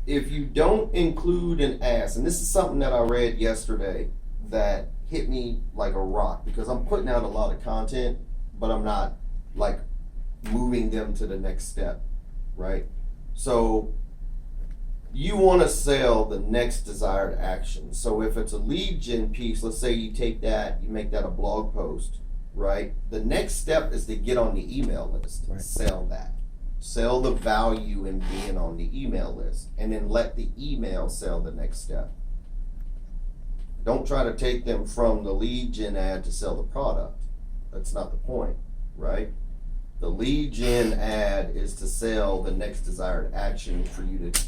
if you don't include an ask, and this is something that I read yesterday that hit me like a rock, because I'm putting out a lot of content, but I'm not like moving them to the next step, right? So you want to sell the next desired action. So if it's a lead gen piece, let's say you take that, you make that a blog post, right? The next step is to get on the email list and sell that. Sell the value in being on the email list, and then let the email sell the next step. Don't try to take them from the lead gen ad to sell the product. That's not the point, right? The lead gen ad is to sell the next desired action for you to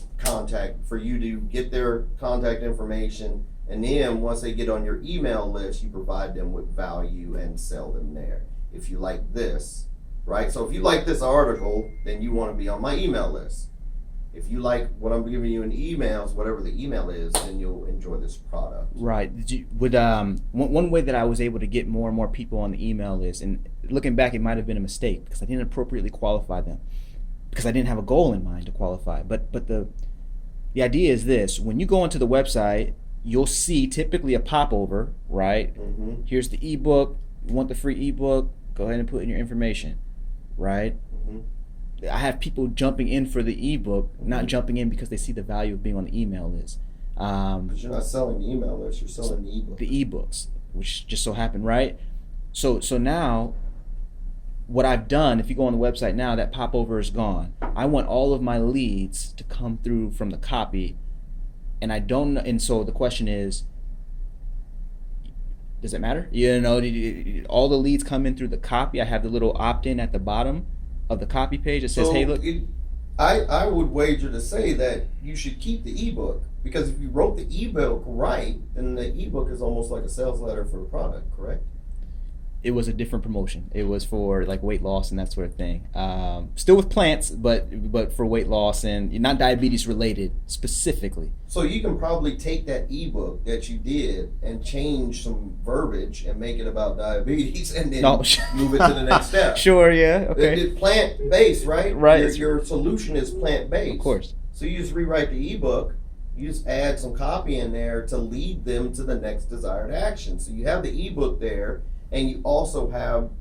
for you to get their contact information, and then once they get on your email list, you provide them with value and sell them there. If you like this, right? So if you like this article, then you want to be on my email list. If you like what I'm giving you in emails, whatever the email is, then you'll enjoy this product. Right. One way that I was able to get more and more people on the email list, and looking back, it might have been a mistake because I didn't appropriately qualify them, because I didn't have a goal in mind to qualify. But the idea is this: when you go onto the website, you'll see typically a popover, right? Mm-hmm. Here's the ebook. You want the free ebook? Go ahead and put in your information, right? Mm-hmm. I have people jumping in for the ebook, not jumping in because they see the value of being on the email list. Because you're not selling the email list, you're selling the ebook. The ebooks, which just so happened, right? So now, what I've done, if you go on the website now, that popover is gone. I want all of my leads to come through from the copy, and I don't know. And so the question is, does it matter? You know, all the leads come in through the copy. I have the little opt-in at the bottom of the copy page that says, hey, look. I would wager to say that you should keep the ebook, because if you wrote the ebook right, then the ebook is almost like a sales letter for the product, correct? It was a different promotion. It was for like weight loss and that sort of thing. Still with plants, but for weight loss and not diabetes related specifically. So you can probably take that ebook that you did and change some verbiage and make it about diabetes, and then move it to the next step. Sure, yeah, okay. It's plant-based, right? Right. Your solution is plant-based. Of course. So you just rewrite the ebook. You just add some copy in there to lead them to the next desired action. So you have the ebook there. And you also have,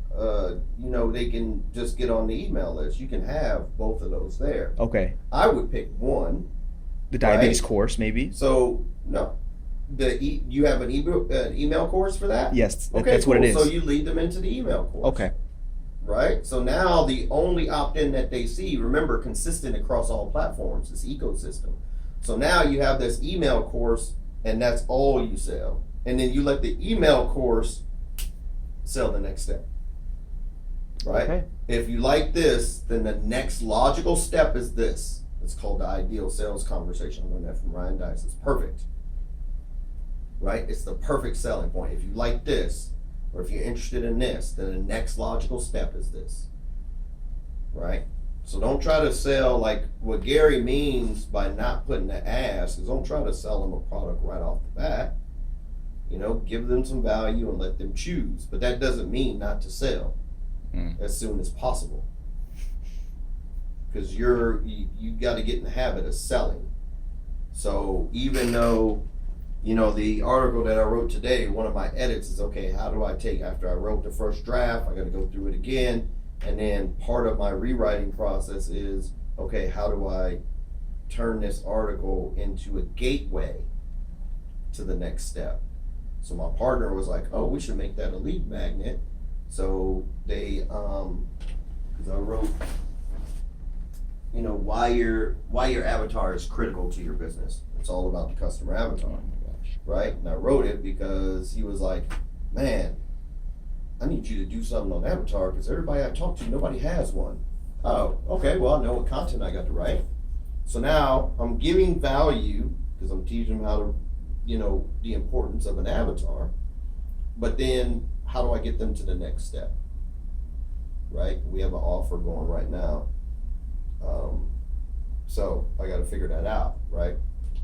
they can just get on the email list. You can have both of those there. Okay. I would pick one. The diabetes course, maybe. So no, you have an email course for that. Yes, okay, that's cool. What it is. So you lead them into the email course. Okay. Right. So now the only opt-in that they see, remember, consistent across all platforms, this ecosystem. So now you have this email course, and that's all you sell. And then you let the email course sell the next step, right? Okay. If you like this, then the next logical step is this. It's called the ideal sales conversation. I learned that from Ryan Dice. It's perfect, right? It's the perfect selling point. If you like this, or if you're interested in this, then the next logical step is this, right? So don't try to sell, like what Gary means by not putting the ask is, don't try to sell them a product right off the bat. Give them some value and let them choose. But that doesn't mean not to sell as soon as possible. Because you got to get in the habit of selling. So even though, the article that I wrote today, one of my edits is, okay, how do I take, after I wrote the first draft, I got to go through it again. And then part of my rewriting process is, okay, how do I turn this article into a gateway to the next step? So my partner was like, oh, we should make that a lead magnet. So they, because I wrote, why your avatar is critical to your business. It's all about the customer avatar. Oh my gosh. Right? And I wrote it because he was like, man, I need you to do something on avatar because everybody I talk to, nobody has one. Oh, okay, well, I know what content I got to write. So now I'm giving value because I'm teaching them how to, the importance of an avatar, but then how do I get them to the next step, right? We have an offer going right now. So I got to figure that out, right?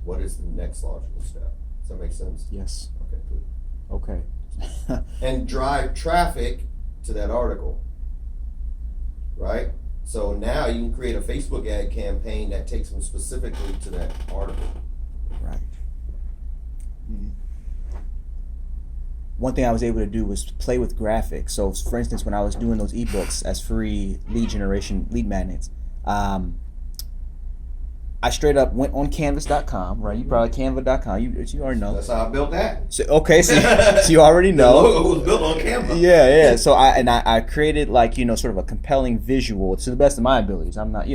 What is the next logical step? Does that make sense? Yes. Okay, good. Okay. And drive traffic to that article, right? So now you can create a Facebook ad campaign that takes them specifically to that article. Right. Mm. One thing I was able to do was play with graphics. So, for instance, when I was doing those ebooks as free lead magnets, I straight up went on canvas.com, right? You probably canva.com. You already know. That's how I built that. So, okay, so you already know. The logo was built on Canva. Yeah. So I created like, sort of a compelling visual to the best of my abilities. I'm not,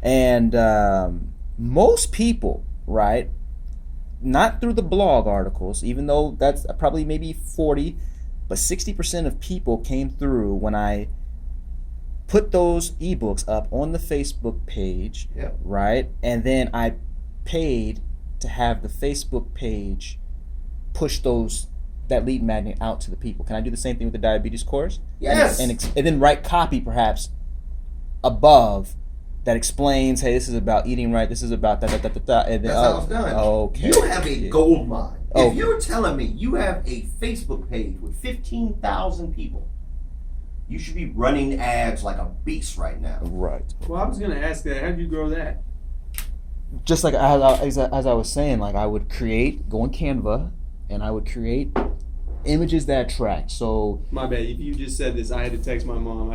and most people, right? Not through the blog articles, even though that's probably maybe 40, but 60% of people came through when I put those ebooks up on the Facebook page, Yep. right? And then I paid to have the Facebook page push that lead magnet out to the people. Can I do the same thing with the diabetes course? Yes. And then write copy perhaps above that explains, hey, this is about eating right, this is about da-da-da-da-da. And then, That's how it's done. Okay. You have a gold mine. Okay. If you're telling me you have a Facebook page with 15,000 people, you should be running ads like a beast right now. Right. Well, I was going to ask that. How did you grow that? Just like as I was saying, like I would go on Canva, and I would create images that attract. So My bad. If you just said this, I had to text my mom.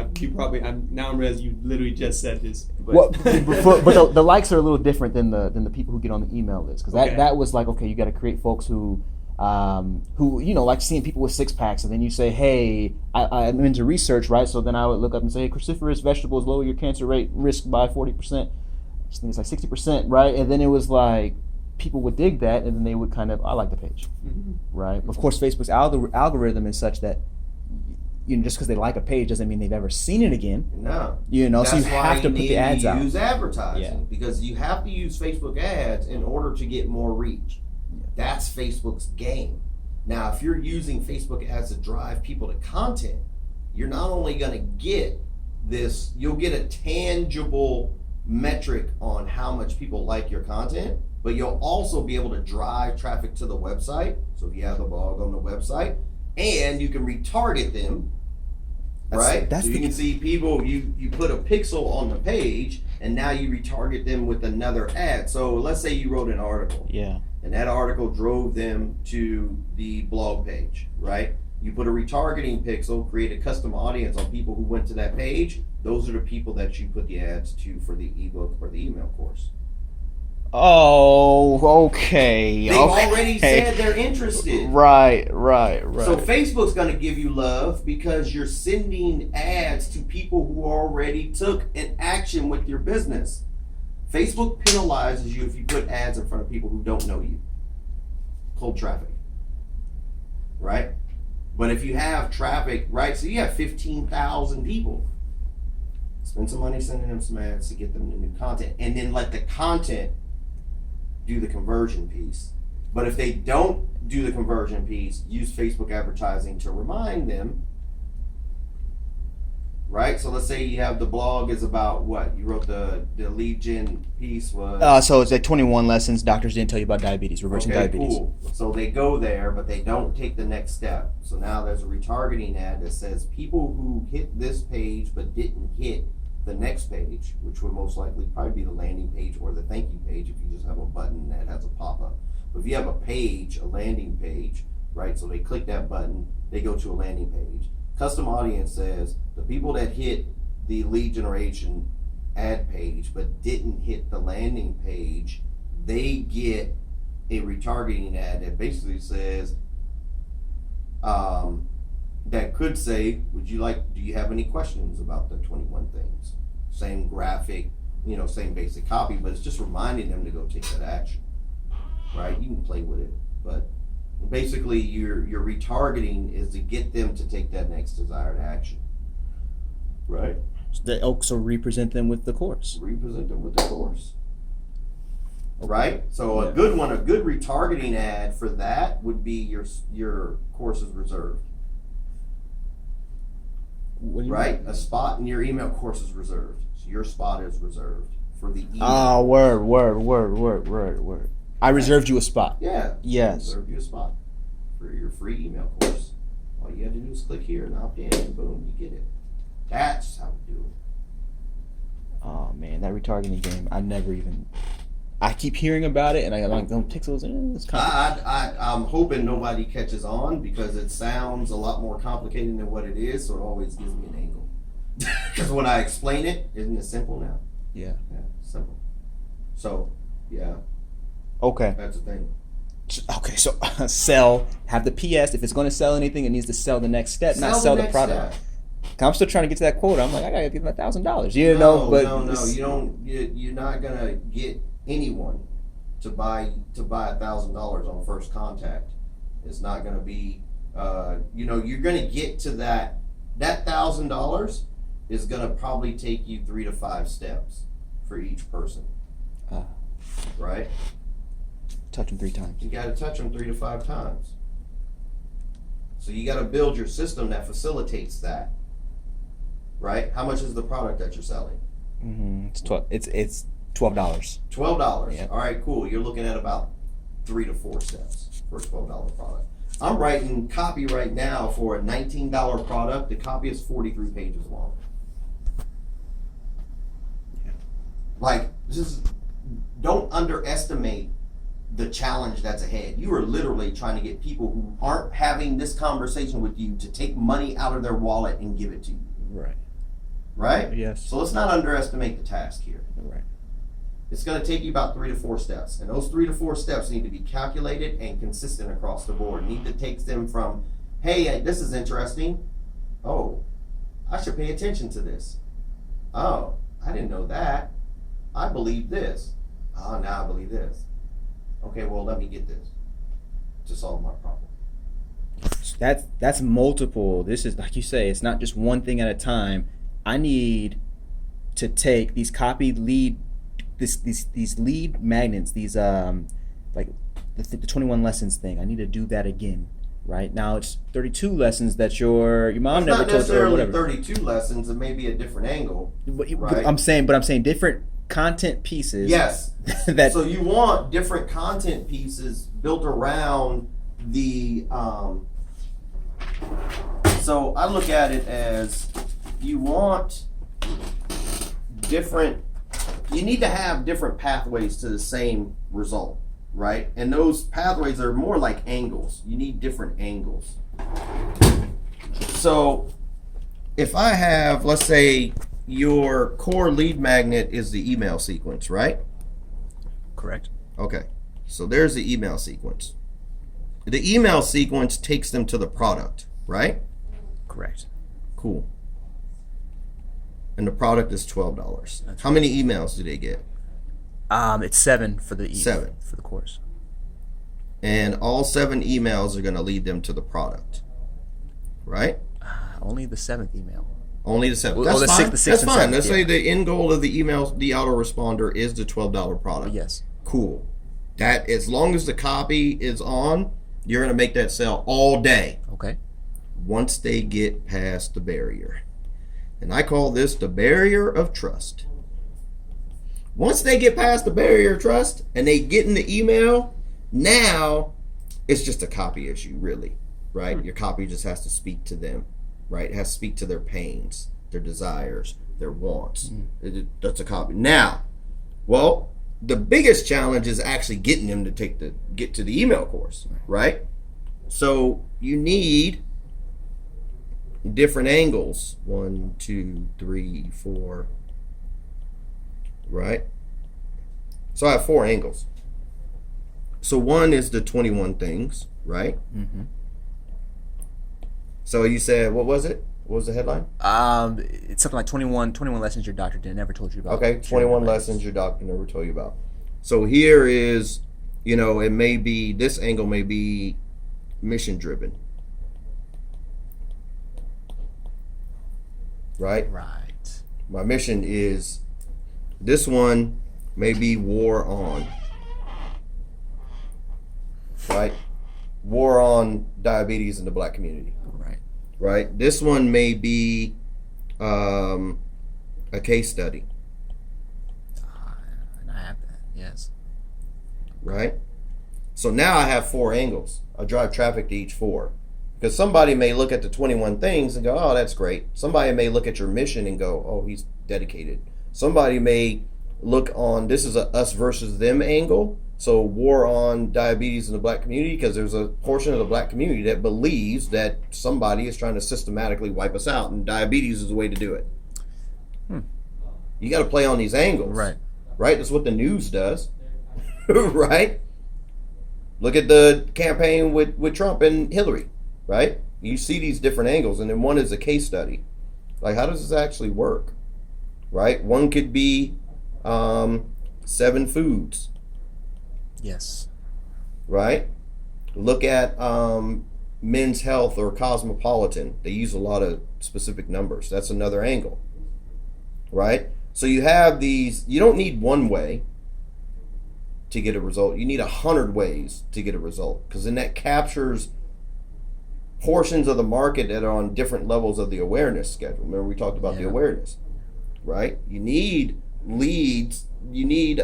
Now I'm realizing you literally just said this. But, but the likes are a little different than the people who get on the email list, because Okay. that was like, okay, you got to create folks who like seeing people with six packs, and then you say, hey, I'm into research, right? So then I would look up and say, hey, cruciferous vegetables lower your cancer rate risk by 40%. I think it's like 60%, right? And then it was like people would dig that, and then they would kind of, I like the page, right? Of course, Facebook's algorithm is such that just because they like a page doesn't mean they've ever seen it again. No. So you have to put the ads out. Use advertising, Yeah. because you have to use Facebook ads in order to get more reach. That's Facebook's game. Now, if you're using Facebook ads to drive people to content, you're not only going to get this, you'll get a tangible metric on how much people like your content, but you'll also be able to drive traffic to the website. So if you have the blog on the website, and you can retarget them, right? So you can see people, you put a pixel on the page, and now you retarget them with another ad. So let's say you wrote an article. Yeah. And that article drove them to the blog page, right? You put a retargeting pixel, create a custom audience on people who went to that page. Those are the people that you put the ads to for the ebook or the email course. Oh, okay. They've already said they're interested. Right. So Facebook's going to give you love because you're sending ads to people who already took an action with your business. Facebook penalizes you if you put ads in front of people who don't know you. Cold traffic. Right? But if you have traffic, right, so you have 15,000 people. Spend some money sending them some ads to get them the new content. And then let the content do the conversion piece. But if they don't do the conversion piece, use Facebook advertising to remind them. Right? So let's say you have the blog is about what? You wrote the lead gen piece was... So it's like 21 lessons doctors didn't tell you about diabetes, reversing diabetes. Cool. So they go there, but they don't take the next step. So now there's a retargeting ad that says people who hit this page but didn't hit the next page, which would most likely probably be the landing page or the thank you page if you just have a button that has a pop-up. But if you have a page, a landing page, right, so they click that button, they go to a landing page. Custom audience says the people that hit the lead generation ad page but didn't hit the landing page, they get a retargeting ad that basically says, that could say, do you have any questions about the 21 things? Same graphic, same basic copy, but it's just reminding them to go take that action, right? You can play with it, but basically your retargeting is to get them to take that next desired action, right? They also represent them with the course. Represent them with the course, right? So a good retargeting ad for that would be your course is reserved. Right? A spot in your email course is reserved. So your spot is reserved for the email. Ah, word. I reserved you a spot. Yeah. Yes. Reserved you a spot for your free email course. All you had to do is click here and opt in, and boom, you get it. That's how to do it. Oh man, that retargeting game. I keep hearing about it, and I like them pixels. It's kind of. I'm hoping nobody catches on because it sounds a lot more complicated than what it is, so it always gives me an angle. Because when I explain it, isn't it simple now? Yeah. Yeah, simple. So, yeah, Okay. that's the thing. Okay. So sell. Have the PS. If it's going to sell anything, it needs to sell the next step, not sell the next product. step. I'm still trying to get to that quote. I'm like, I gotta get my $1,000. You know, but No, you don't. You're not gonna get anyone to buy $1,000 on first contact. It's not gonna be. You're gonna get to that. That $1,000 is gonna probably take you 3 to 5 steps for each person. Right? touch them 3 times. You got to touch them 3 to 5 times. So you got to build your system that facilitates that. Right? How much is the product that you're selling? Mm-hmm. It's $12. $12. Yep. All right, cool. You're looking at about 3 to 4 steps for a $12 product. I'm writing copy right now for a $19 product. The copy is 43 pages long. Yeah. Like, don't underestimate the challenge that's ahead. You are literally trying to get people who aren't having this conversation with you to take money out of their wallet and give it to you. Right. Right? Yes. So let's not underestimate the task here. Right. It's going to take you about 3 to 4 steps. And those 3 to 4 steps need to be calculated and consistent across the board. Need to take them from, hey, this is interesting. Oh, I should pay attention to this. Oh, I didn't know that. I believe this. Oh, now I believe this. Okay, well, let me get this to solve my problem. That's multiple. This is, like you say, it's not just one thing at a time. I need to take these copied lead, these lead magnets, these like the 21 lessons thing. I need to do that again. Right now, it's 32 lessons that your mom It's never not told you, or necessarily whatever. 32 lessons. It may be a different angle. But I'm saying different content pieces. Yes. that So you want different content pieces built around the. So I look at it as you want different. You need to have different pathways to the same result, right? And those pathways are more like angles. You need different angles. So if I have, let's say, your core lead magnet is the email sequence, right? correct. Okay, so there's the email sequence. The email sequence takes them to the product, right? Correct. Cool. And the product is $12. How many emails do they get? It's 7 for the 7 for the course. And all 7 emails are going to lead them to the product, right? Only the 7th email. Only the 7. Well, That's the fine. sixth That's and fine. seventh, Let's yeah. say the end goal of the email, the autoresponder, is the $12 product. Yes. Cool. That, as long as the copy is on, you're going to make that sell all day. Okay. Once they get past the barrier. And I call this the barrier of trust. Once they get past the barrier of trust and they get in the email, now it's just a copy issue, really, right? Your copy just has to speak to them, right? It has to speak to their pains, their desires, their wants. That's a copy. Now, well, the biggest challenge is actually getting them to get to the email course, right? So you need different angles. 1, 2, 3, 4. Right? So I have 4 angles. So one is the 21 things, right? Mm-hmm. So you said, what was it? What was the headline? It's something like 21 lessons your doctor never told you about. Okay, 21 lessons your doctor never told you about. So here is, it may be, this angle may be mission driven. Right? Right. My mission is, this one may be war on. Right? War on diabetes in the black community. Right. Right? This one may be a case study. And I have that. Yes. Right? So now I have 4 angles. I drive traffic to each 4. Because somebody may look at the 21 things and go, oh, that's great. Somebody may look at your mission and go, oh, he's dedicated. Somebody may look on, this is a us versus them angle. So war on diabetes in the black community, because there's a portion of the black community that believes that somebody is trying to systematically wipe us out, and diabetes is the way to do it. You got to play on these angles. Right? That's what the news does. Right? Look at the campaign with Trump and Hillary. Right? You see these different angles, and then one is a case study. Like, how does this actually work? Right? One could be 7 foods. Yes. Right? Look at Men's Health or Cosmopolitan. They use a lot of specific numbers. That's another angle. Right? So you have these, you don't need one way to get a result. You need 100 ways to get a result, because then that captures portions of the market that are on different levels of the awareness schedule. Remember, we talked about the awareness, right? You need leads, you need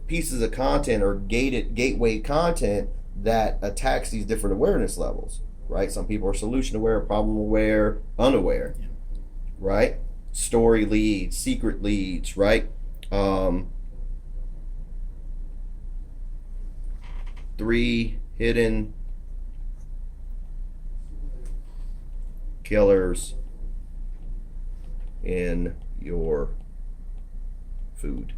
pieces of content or gateway content that attacks these different awareness levels, right? Some people are solution aware, problem aware, unaware, right? Story leads, secret leads, right? 3 hidden killers in your food.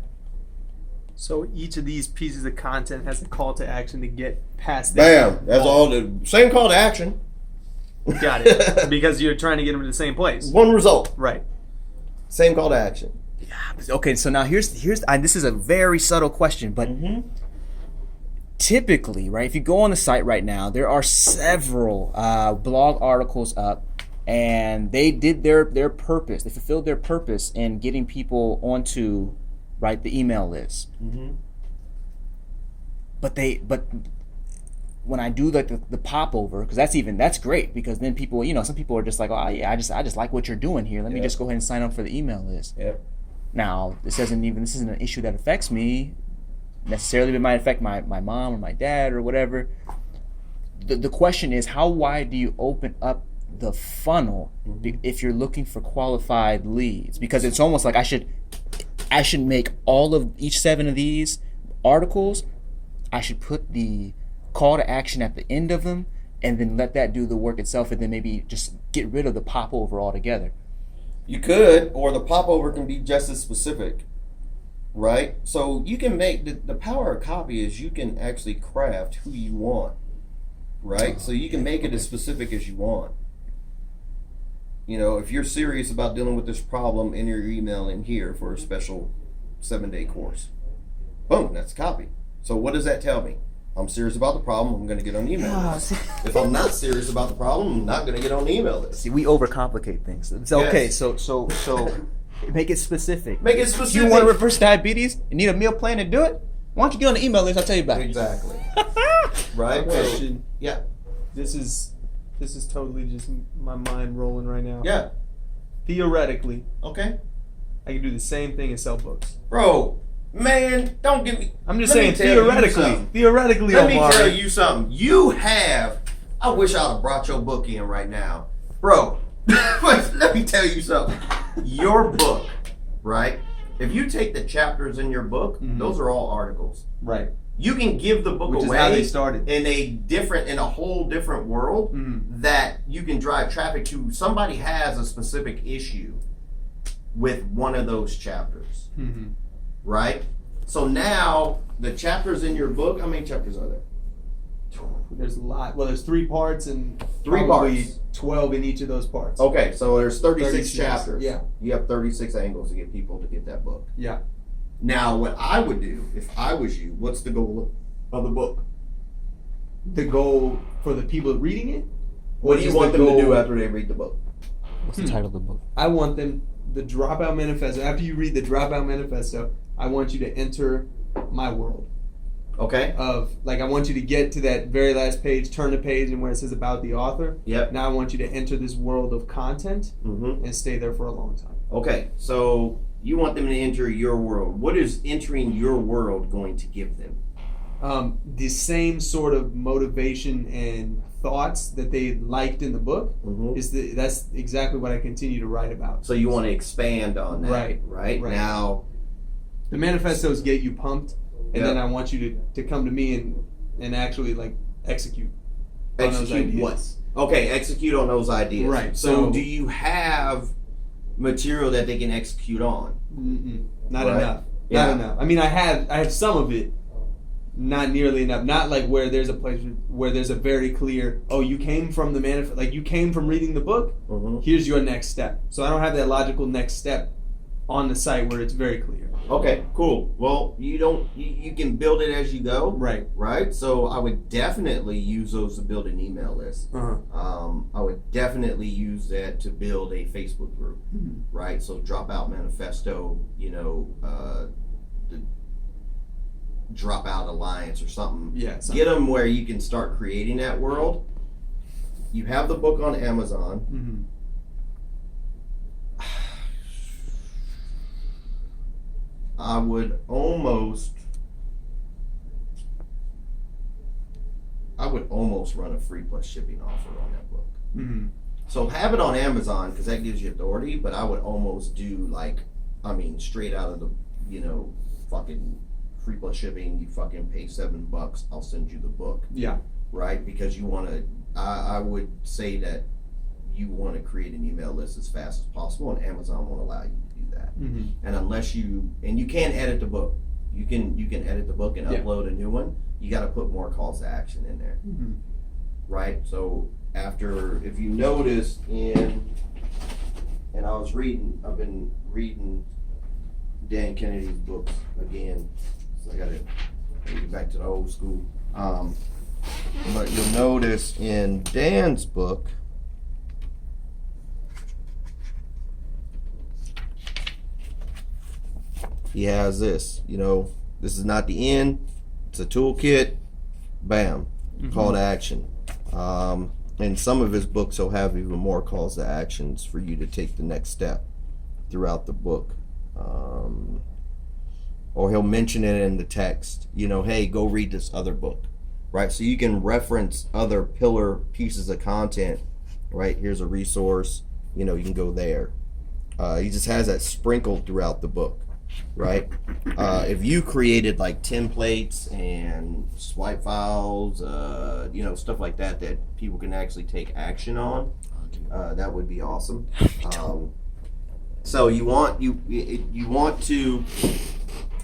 So each of these pieces of content has a call to action to get past Bam! That's all the same call to action. Got it. Because you're trying to get them to the same place. One result. Right. Same call to action. Okay, so now here's this is a very subtle question, but typically, right, if you go on the site right now, there are several blog articles up, and they did their purpose. They fulfilled their purpose in getting people onto, right, the email list. But when I do like the popover, because that's great, because then people, some people are just like, oh yeah, I just like what you're doing here. Let me just go ahead and sign up for the email list. Now, this isn't an issue that affects me necessarily, but it might affect my mom or my dad or whatever. The question is, how wide do you open up the funnel if you're looking for qualified leads? Because it's almost like I should make all of each 7 of these articles, I should put the call to action at the end of them, and then let that do the work itself, and then maybe just get rid of the popover altogether. You could, or the popover can be just as specific, right? So you can make the power of copy is you can actually craft who you want, right? So you can make it as specific as you want. If you're serious about dealing with this problem, enter your email in here for a special 7-day course. Boom, that's copy. So what does that tell me? I'm serious about the problem, I'm going to get on the email list. If I'm not serious about the problem, I'm not going to get on the email list. See, we overcomplicate things. It's okay, so make it specific. Make it specific. If you want to reverse diabetes and need a meal plan to do it, why don't you get on the email list? I'll tell you about it. Exactly. Right? Question. Yeah. This is totally just my mind rolling right now. Yeah. Theoretically, okay, I can do the same thing and sell books. Bro, man, don't give me. I'm just saying theoretically. Theoretically, let me Omari. tell you something. You have. I wish I'd have brought your book in right now, bro. Let me tell you something. Your book, right? If you take the chapters in your book, those are all articles. Right. You can give the book Which away is how they started. in a whole different world that you can drive traffic to. Somebody has a specific issue with one of those chapters, right? So now the chapters in your book, how many chapters are there? There's a lot. Well, there's 3 parts and 3 probably parts. 12 in each of those parts. Okay, so there's 36 chapters. Yeah. You have 36 angles to get people to get that book. Yeah. Now, what I would do if I was you, what's the goal of the book? The goal for the people reading it? What do you want them to do after they read the book? What's the title of the book? I want them, the Dropout Manifesto. After you read the Dropout Manifesto, I want you to enter my world. Okay. I want you to get to that very last page, turn the page, and where it says about the author. Yep. Now I want you to enter this world of content and stay there for a long time. Okay, so you want them to enter your world. What is entering your world going to give them? the same sort of motivation and thoughts that they liked in the book that's exactly what I continue to write about. So you want to expand on that, right? Now, the manifestos get you pumped, and Yep. then I want you to come to me and actually like execute on those execute ideas. what? Okay, execute on those ideas. Right. So, So- do you have material that they can execute on? Not Right. enough. Yeah. Not enough. I mean, I have some of it, not nearly enough. Not like where there's a place where there's a very clear, oh, you came from the manifest, like you came from reading the book. Here's your next step. So I don't have that logical next step on the site where it's very clear. Okay, cool. Well, you can build it as you go. Right. So I would definitely use those to build an email list. I would definitely use that to build a Facebook group. Right. So Dropout Manifesto, the Dropout Alliance or something. Yeah. Get them where you can start creating that world. You have the book on Amazon. Mm-hmm. I would almost run a free plus shipping offer on that book. Mm-hmm. So have it on Amazon because that gives you authority, but I would almost do straight out of the, fucking free plus shipping, you fucking pay $7, I'll send you the book. Yeah. Right? Because you want to, I would say that you want to create an email list as fast as possible, and Amazon won't allow you to do that. Mm-hmm. And unless you can edit the book. You can edit the book and upload a new one. You got to put more calls to action in there. Mm-hmm. Right? So if you notice I've been reading Dan Kennedy's books again. So I got to get back to the old school. But you'll notice in Dan's book, he has this, this is not the end, it's a toolkit, bam, call to action. And some of his books will have even more calls to actions for you to take the next step throughout the book. Or he'll mention it in the text, hey, go read this other book, right? So you can reference other pillar pieces of content, right? Here's a resource, you can go there. He just has that sprinkled throughout the book. Right? If you created like templates and swipe files, stuff like that people can actually take action on, that would be awesome. So you want to,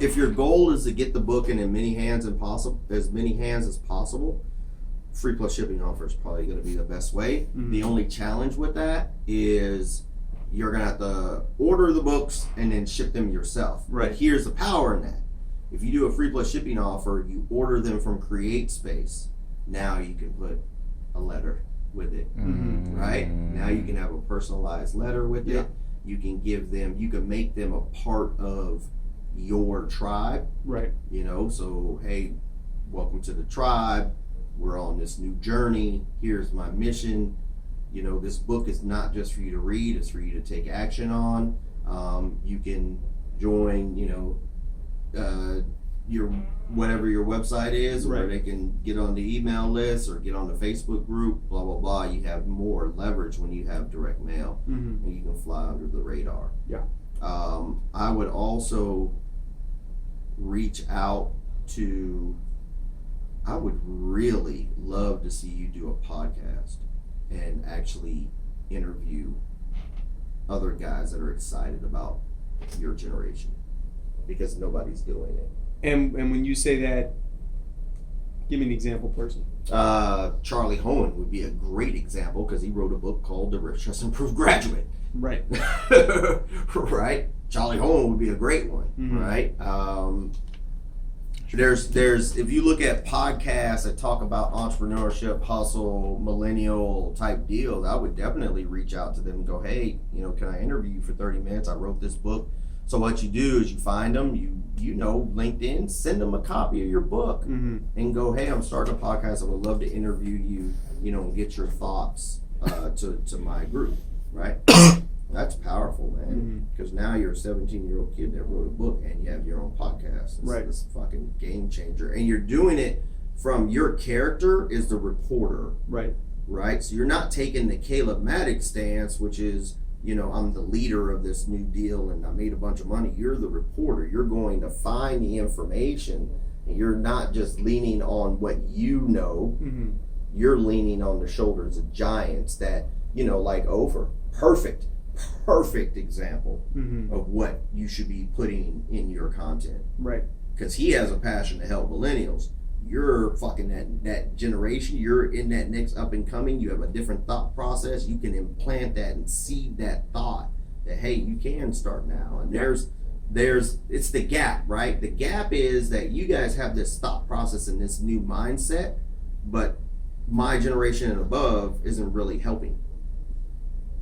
if your goal is to get the book in as many hands as possible, free plus shipping offer is probably going to be the best way. Mm-hmm. The only challenge with that is you're going to have to order the books and then ship them yourself. Right. But here's the power in that. If you do a free plus shipping offer, you order them from CreateSpace. Now you can put a letter with it, right? Now you can have a personalized letter with it. You can make them a part of your tribe. Right. So, hey, welcome to the tribe. We're on this new journey. Here's my mission. This book is not just for you to read, it's for you to take action on. You can join, your whatever your website is, where they can get on the email list or get on the Facebook group, blah, blah, blah. You have more leverage when you have direct mail, and you can fly under the radar. Yeah. I would also reach out to, I would really love to see you do a podcast and actually interview other guys that are excited about your generation, because nobody's doing it. And when you say that, give me an example person. Charlie Hohen would be a great example because he wrote a book called The Rich Just Improved Graduate. Right. Right? Charlie Hohen would be a great one, right? There's if you look at podcasts that talk about entrepreneurship, hustle, millennial type deals, I would definitely reach out to them and go, hey, can I interview you for 30 minutes? I wrote this book. So what you do is you find them, LinkedIn, send them a copy of your book and go, hey, I'm starting a podcast. I would love to interview you, and get your thoughts to my group, right? That's powerful, man. Because now you're a 17-year-old kid that wrote a book and you have your own podcast. It's a fucking game changer. And you're doing it from your character is the reporter. Right? So you're not taking the Caleb Maddox stance, which is, you know, I'm the leader of this new deal and I made a bunch of money. You're the reporter. You're going to find the information and you're not just leaning on what you know. You're leaning on the shoulders of giants that, you know, like Ofer. Perfect example of what you should be putting in your content. Because he has a passion to help millennials. You're fucking that generation. You're in that next up and coming. You have a different thought process. You can implant that and seed that thought that, hey, you can start now. And it's the gap, right? The gap is that you guys have this thought process and this new mindset, but my generation and above isn't really helping,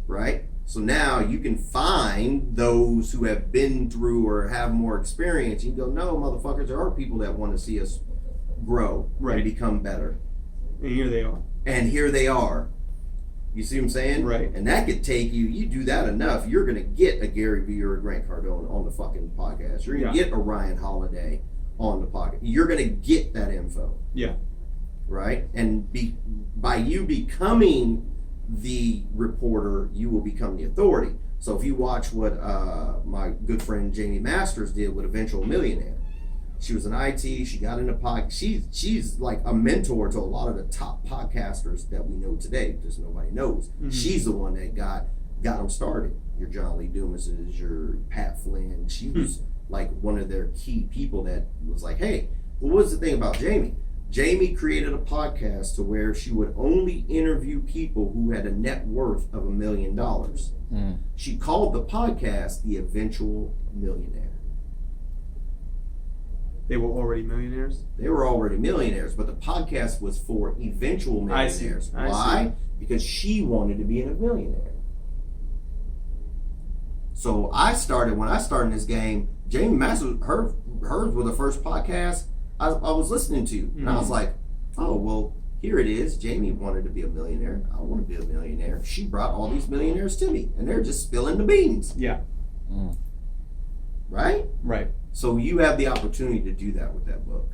right? So now you can find those who have been through or have more experience. You can go, no, motherfuckers, there are people that want to see us grow and become better. And here they are. You see what I'm saying? Right. And that could take you do that enough, you're going to get a Gary Vee or a Grant Cardone on the fucking podcast. You're going to get a Ryan Holiday on the podcast. You're going to get that info. Right? And by you becoming the reporter, you will become the authority. So if you watch what my good friend Jamie Masters did with Eventual Millionaire, she was in IT, she got into she's like a mentor to a lot of the top podcasters that we know today, just nobody knows. She's the one that got them started. Your John Lee Dumas's, your Pat Flynn. She was like one of their key people that was like, hey, well, what's the thing about Jamie? Jamie created a podcast to where she would only interview people who had a net worth of $1 million. She called the podcast The Eventual Millionaire. They were already millionaires? They were already millionaires, but the podcast was for eventual millionaires. Why? Because she wanted to be a millionaire. So when I started in this game, Jamie Masters, hers were the first podcast I was listening to. And I was like, oh, well, here it is. Jamie wanted to be a millionaire. I want to be a millionaire. She brought all these millionaires to me, and they're just spilling the beans. Right? Right. So you have the opportunity to do that with that book.